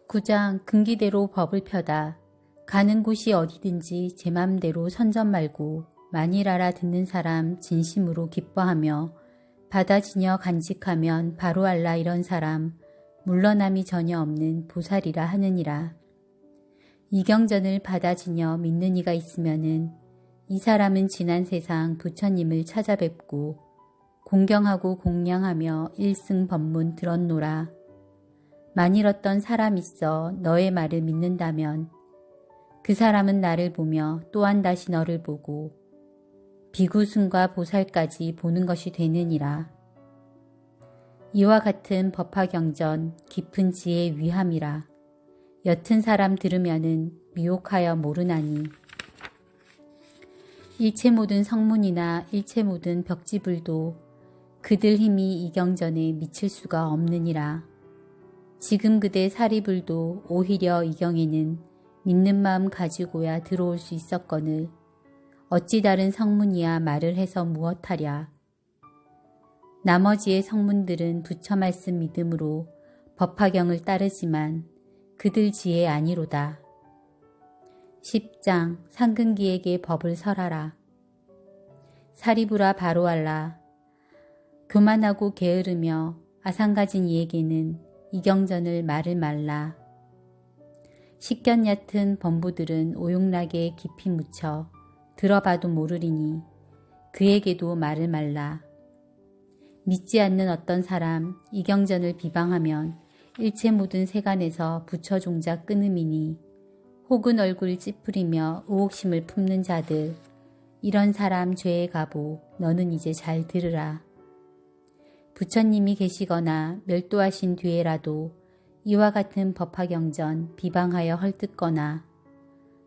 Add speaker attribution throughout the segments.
Speaker 1: 9장 근기대로 법을 펴다. 가는 곳이 어디든지 제 맘대로 선전 말고 만일 알아듣는 사람 진심으로 기뻐하며 받아지녀 간직하면 바로 알라 이런 사람 물러남이 전혀 없는 보살이라 하느니라. 이경전을 받아지녀 믿는 이가 있으면은 이 사람은 지난 세상 부처님을 찾아뵙고 공경하고 공양하며 일승 법문 들었노라. 만일 어떤 사람 있어 너의 말을 믿는다면 그 사람은 나를 보며 또한 다시 너를 보고 비구승과 보살까지 보는 것이 되느니라. 이와 같은 법화경전 깊은 지혜의 위함이라. 옅은 사람 들으면은 미혹하여 모르나니 일체 모든 성문이나 일체 모든 벽지불도 그들 힘이 이 경전에 미칠 수가 없느니라. 지금 그대 사리불도 오히려 이 경에는 믿는 마음 가지고야 들어올 수 있었거늘 어찌 다른 성문이야 말을 해서 무엇하랴. 나머지의 성문들은 부처 말씀 믿음으로 법화경을 따르지만 그들 지혜 아니로다. 10장 상근기에게 법을 설하라. 사리부라 바로 알라. 교만하고 게으르며 아상가진 이에게는 이경전을 말을 말라. 식견 얕은 범부들은 오용락에 깊이 묻혀 들어봐도 모르리니 그에게도 말을 말라. 믿지 않는 어떤 사람 이경전을 비방하면 일체 모든 세간에서 부처 종자 끊음이니 혹은 얼굴 찌푸리며 의혹심을 품는 자들 이런 사람 죄에 가보 너는 이제 잘 들으라. 부처님이 계시거나 멸도하신 뒤에라도 이와 같은 법화경전 비방하여 헐뜯거나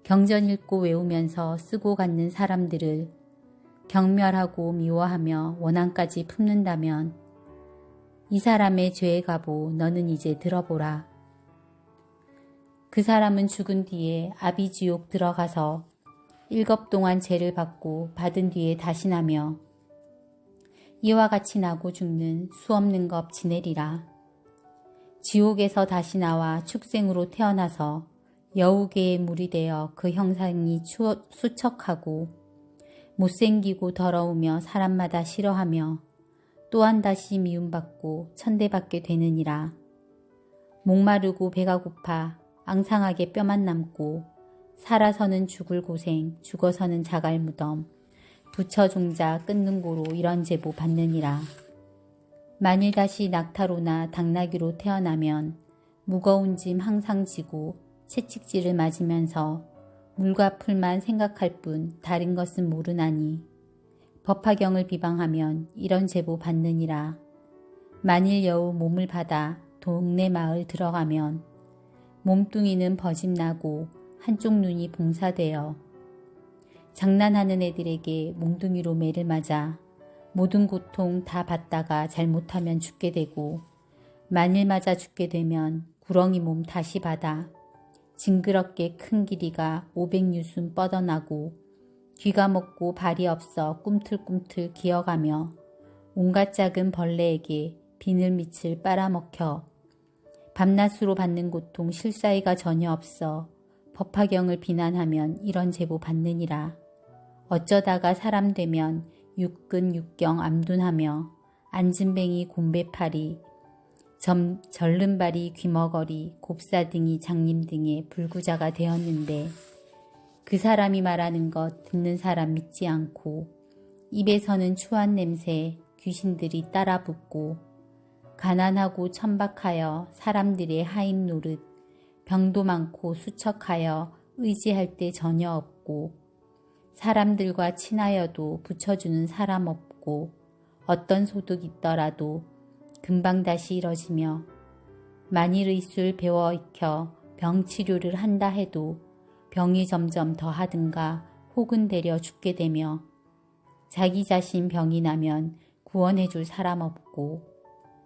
Speaker 1: 경전 읽고 외우면서 쓰고 갖는 사람들을 경멸하고 미워하며 원한까지 품는다면 이 사람의 죄에 가보 너는 이제 들어보라. 그 사람은 죽은 뒤에 아비지옥 들어가서 7 동안 죄를 받고 받은 뒤에 다시 나며 이와 같이 나고 죽는 수없는 것 지내리라. 지옥에서 다시 나와 축생으로 태어나서 여우계의 물이 되어 그 형상이 수척하고 못생기고 더러우며 사람마다 싫어하며 또한 다시 미움받고 천대받게 되느니라. 목마르고 배가 고파 앙상하게 뼈만 남고 살아서는 죽을 고생 죽어서는 자갈 무덤 부처 종자 끊는 고로 이런 제보 받느니라. 만일 다시 낙타로나 당나귀로 태어나면 무거운 짐 항상 지고 채찍질을 맞으면서 물과 풀만 생각할 뿐 다른 것은 모르나니 법화경을 비방하면 이런 제보 받느니라. 만일 여우 몸을 받아 동네 마을 들어가면 몸뚱이는 버짐나고 한쪽 눈이 봉사되어 장난하는 애들에게 몽둥이로 매를 맞아 모든 고통 다 받다가 잘못하면 죽게 되고 만일 맞아 죽게 되면 구렁이 몸 다시 받아 징그럽게 큰 길이가 500유순 뻗어나고 귀가 먹고 발이 없어 꿈틀꿈틀 기어가며 온갖 작은 벌레에게 비늘밑을 빨아먹혀 밤낮으로 받는 고통 실사이가 전혀 없어 법화경을 비난하면 이런 제보 받느니라. 어쩌다가 사람 되면 육근 육경 암둔하며 안진뱅이 곰배파리 절름발이 귀머거리 곱사등이 장님 등의 불구자가 되었는데 그 사람이 말하는 것 듣는 사람 믿지 않고 입에서는 추한 냄새 귀신들이 따라 붙고 가난하고 천박하여 사람들의 하임 노릇 병도 많고 수척하여 의지할 때 전혀 없고 사람들과 친하여도 붙여주는 사람 없고 어떤 소득 있더라도 금방 다시 이뤄지며 만일 의술 배워 익혀 병치료를 한다 해도 병이 점점 더하든가 혹은 되려 죽게 되며 자기 자신 병이 나면 구원해줄 사람 없고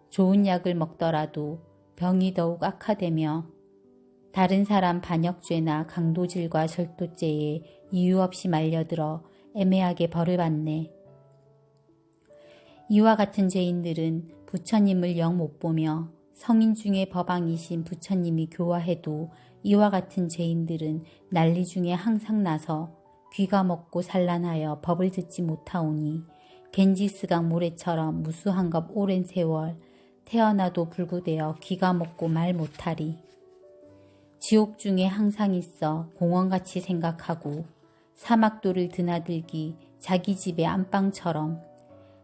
Speaker 1: 좋은 약을 먹더라도 병이 더욱 악화되며 다른 사람 반역죄나 강도질과 절도죄에 이유 없이 말려들어 애매하게 벌을 받네. 이와 같은 죄인들은 부처님을 영 못 보며 성인 중에 법왕이신 부처님이 교화해도 이와 같은 죄인들은 난리 중에 항상 나서 귀가 먹고 산란하여 법을 듣지 못하오니 겐지스강 모래처럼 무수한 것 오랜 세월 태어나도 불구되어 귀가 먹고 말 못하리. 지옥 중에 항상 있어 공원같이 생각하고 사막도를 드나들기 자기 집의 안방처럼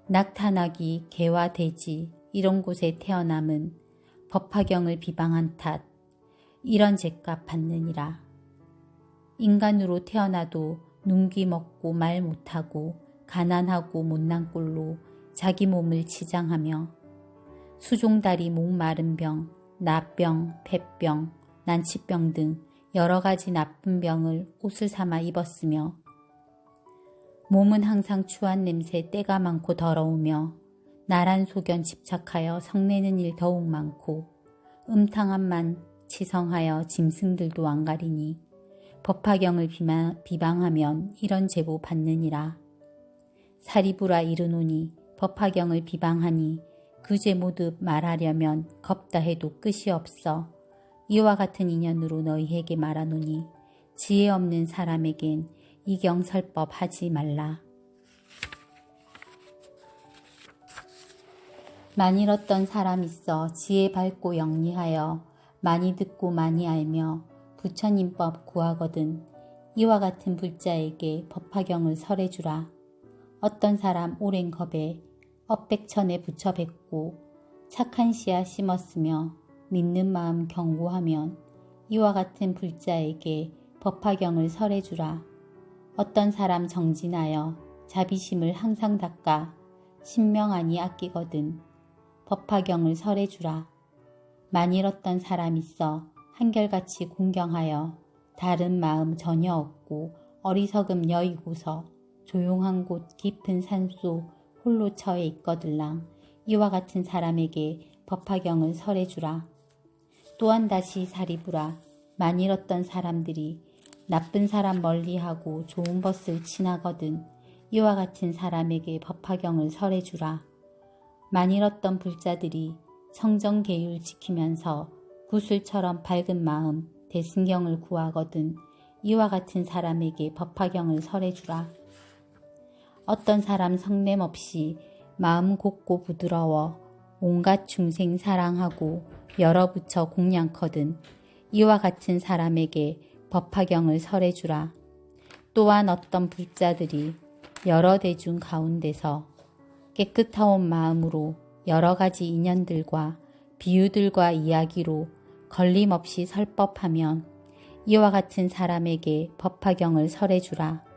Speaker 1: 낙타나기 개와 돼지 이런 곳에 태어남은 법화경을 비방한 탓 이런 죄값 받느니라. 인간으로 태어나도 눈귀 먹고 말 못하고 가난하고 못난 꼴로 자기 몸을 치장하며 수종다리 목마른 병, 나병, 폐병, 난치병 등 여러 가지 나쁜 병을 옷을 삼아 입었으며 몸은 항상 추한 냄새 때가 많고 더러우며 나란 소견 집착하여 성내는 일 더욱 많고 음탕함만 치성하여 짐승들도 안 가리니 법화경을 비방하면 이런 제보 받느니라. 사리부라 이르노니 법화경을 비방하니 그 죄 모두 말하려면 겁다 해도 끝이 없어 이와 같은 인연으로 너희에게 말하노니 지혜 없는 사람에겐 이경설법 하지 말라. 만일 어떤 사람 있어 지혜 밝고 영리하여 많이 듣고 많이 알며 부처님법 구하거든 이와 같은 불자에게 법화경을 설해주라. 어떤 사람 오랜 겁에 엇백천에 붙여 뱉고 착한 씨앗 심었으며 믿는 마음 경고하면 이와 같은 불자에게 법화경을 설해주라. 어떤 사람 정진하여 자비심을 항상 닦아 신명하니 아끼거든 법화경을 설해주라. 만일 어떤 사람 있어 한결같이 공경하여 다른 마음 전혀 없고 어리석음 여이고서 조용한 곳 깊은 산속 홀로 처해 있거들랑 이와 같은 사람에게 법화경을 설해주라. 또한 다시 사리부라. 만일 어떤 사람들이 나쁜 사람 멀리하고 좋은 벗을 친하거든 이와 같은 사람에게 법화경을 설해주라. 만일 어떤 불자들이 성정계율 지키면서 구슬처럼 밝은 마음 대승경을 구하거든 이와 같은 사람에게 법화경을 설해주라. 어떤 사람 성냄 없이 마음 곱고 부드러워 온갖 중생 사랑하고 여러 부처 공양거든 이와 같은 사람에게 법화경을 설해주라. 또한 어떤 불자들이 여러 대중 가운데서 깨끗하온 마음으로 여러 가지 인연들과 비유들과 이야기로 걸림없이 설법하면 이와 같은 사람에게 법화경을 설해주라.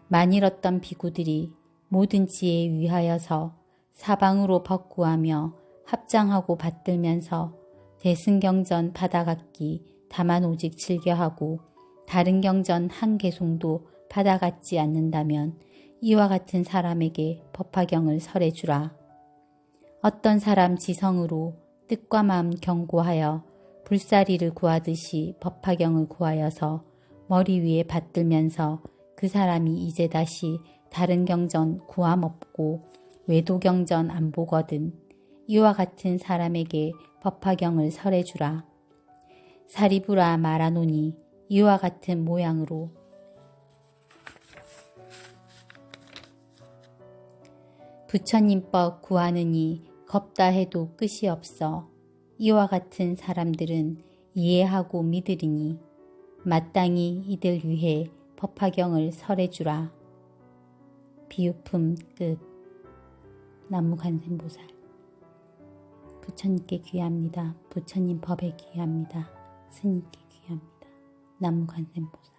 Speaker 1: 만일 어떤 비구들이 모든 지혜에 위하여서 사방으로 법구하며 합장하고 받들면서 대승경전 받아갔기 다만 오직 즐겨하고 다른 경전 한 개송도 받아갔지 않는다면 이와 같은 사람에게 법화경을 설해주라. 어떤 사람 지성으로 뜻과 마음 경고하여 불사리를 구하듯이 법화경을 구하여서 머리 위에 받들면서 그 사람이 이제 다시 다른 경전 구함 없고 외도 경전 안 보거든 이와 같은 사람에게 법화경을 설해주라. 사리부라 말하노니 이와 같은 모양으로 부처님법 구하느니 겁다 해도 끝이 없어 이와 같은 사람들은 이해하고 믿으리니 마땅히 이들 위해 법화경을 설해주라. 비유품 끝. 나무관세음보살. 부처님께 귀합니다. 부처님 법에 귀합니다. 스님께 귀합니다. 나무관세음보살.